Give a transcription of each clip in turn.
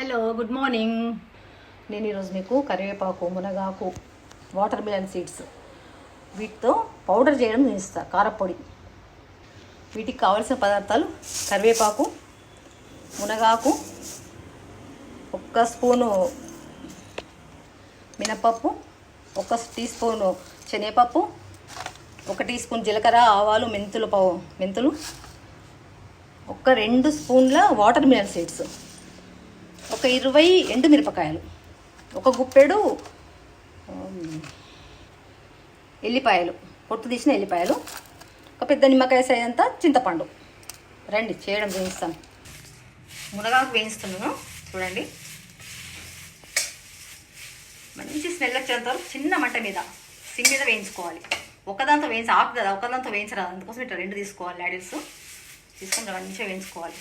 Hello good morning. నేను ఈరోజు మీకు కరివేపాకు, మునగాకు, వాటర్ మిలన్ సీడ్స్ వీటితో పౌడర్ చేయడం చూపిస్తా. కారపొడి. వీటికి కావాల్సిన పదార్థాలు కరివేపాకు, మునగాకు, 1 స్పూను మినపప్పు, 1 టీ స్పూను శనగపప్పు, 1 టీ స్పూన్ జీలకర్ర, ఆవాలు, మెంతులు, 2 స్పూన్ల వాటర్ మిలన్ సీడ్స్, 20 ఎండుమిరపకాయలు, 1 గుప్పెడు ఎల్లిపాయలు, పొట్టు తీసిన ఎల్లిపాయలు, 1 పెద్ద నిమ్మకాయ సైజంతా చింతపండు. రండి చేయడం వేయిస్తాను. మునగాకు వేయిస్తున్నాను చూడండి. మంచి స్మెల్ వచ్చేంత వరకు చిన్న మంట మీద సిమ్ మీద వేయించుకోవాలి. ఒకదాంతో ఆకు కదా, ఒకదాంతో వేయించరాదు, అందుకోసం ఇట్లా 2 తీసుకోవాలి. లాడిల్స్ తీసుకొని మంచిగా వేయించుకోవాలి.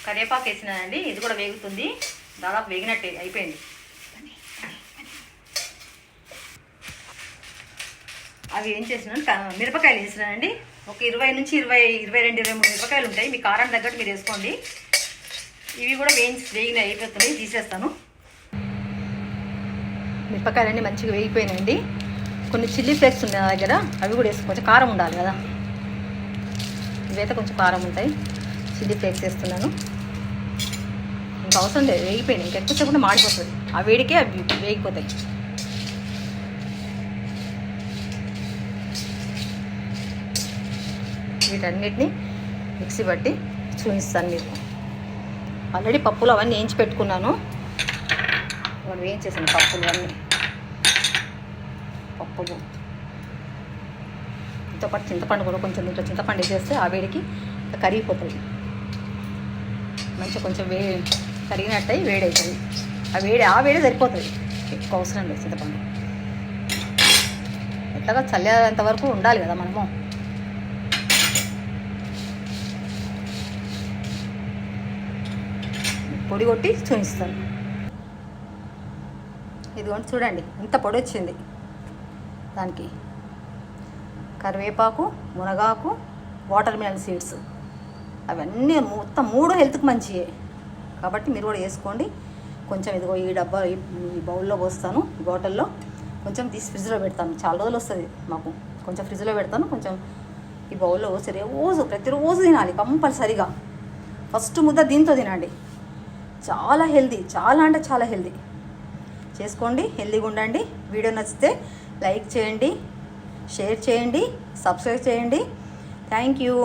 కరివేపాకు వేసినానండి, ఇది కూడా వేగుతుంది. దాదాపు వేగినట్టే అయిపోయింది. అవి ఏం చేసినాను, మిరపకాయలు వేసినానండి. ఒక 20 నుంచి 22 23 మిరపకాయలు ఉంటాయి. మీ కారం తగ్గట్టు మీరు వేసుకోండి. ఇవి కూడా వేగిన అయిపోతున్నాయి, తీసేస్తాను. మిరపకాయలన్నీ మంచిగా వేగిపోయినాయండి. కొన్ని చిల్లీ ఫ్లేక్స్ ఉన్నాయి నా దగ్గర, అవి కూడా వేసుకోవచ్చు. కారం ఉండాలి కదా, ఇవైతే కొంచెం కారం ఉంటాయి. చిల్లీ ఫ్లేక్స్ వేస్తున్నాను. ఇంకా అవసరం లేదు, వేగిపోయినాయి. ఇంకా ఎక్కువసేపు కూడా మాడిపోతుంది. ఆ వేడికే అవి వేగిపోతాయి. వీటన్నిటిని మిక్సీ పట్టి చూపిస్తాను మీకు. ఆల్రెడీ పప్పులు అవన్నీ వేయించి పెట్టుకున్నాను. ఇవాళ వేయించేసాను పప్పులు అన్నీ. పప్పులు దీంతో పాటు చింతపండు కూడా కొంచెం దీంట్లో చింతపండు వేసేస్తే ఆ వేడికి కరిగిపోతుంది. మంచిగా కొంచెం కరిగినట్టయి వేడవుతుంది. ఆ వేడి సరిపోతుంది, ఎక్కువ అవసరం లేదు. చింతపండు ఎట్లాగా చల్లేంత వరకు ఉండాలి కదా మనము. పొడి కొట్టి చూపిస్తాను. ఇదిగోండి చూడండి, ఇంత పొడి వచ్చింది. దానికి కరివేపాకు, మునగాకు, వాటర్ మిలన్ సీడ్స్ అవన్నీ మొత్తం 3 హెల్త్కి మంచియే కాబట్టి మీరు కూడా వేసుకోండి. కొంచెం ఇదిగో ఈ డబ్బా ఈ బౌల్లో పోస్తాను, ఈ బాటిల్లో. కొంచెం తీసి ఫ్రిడ్జ్లో పెడతాను, చాలా రోజులు వస్తుంది మాకు. కొంచెం ఫ్రిడ్జ్లో పెడతాను, కొంచెం ఈ బౌల్లో పోసి ప్రతిరోజు తినాలి కంపల్సరిగా. ఫస్ట్ ముద్ద దీంతో తినండి. చాలా హెల్దీ, చాలా అంటే చాలా హెల్దీ. చేసుకోండి, హెల్దీగా ఉండండి. వీడియో నచ్చితే లైక్ చేయండి, షేర్ చేయండి, సబ్స్క్రైబ్ చేయండి. Thank you.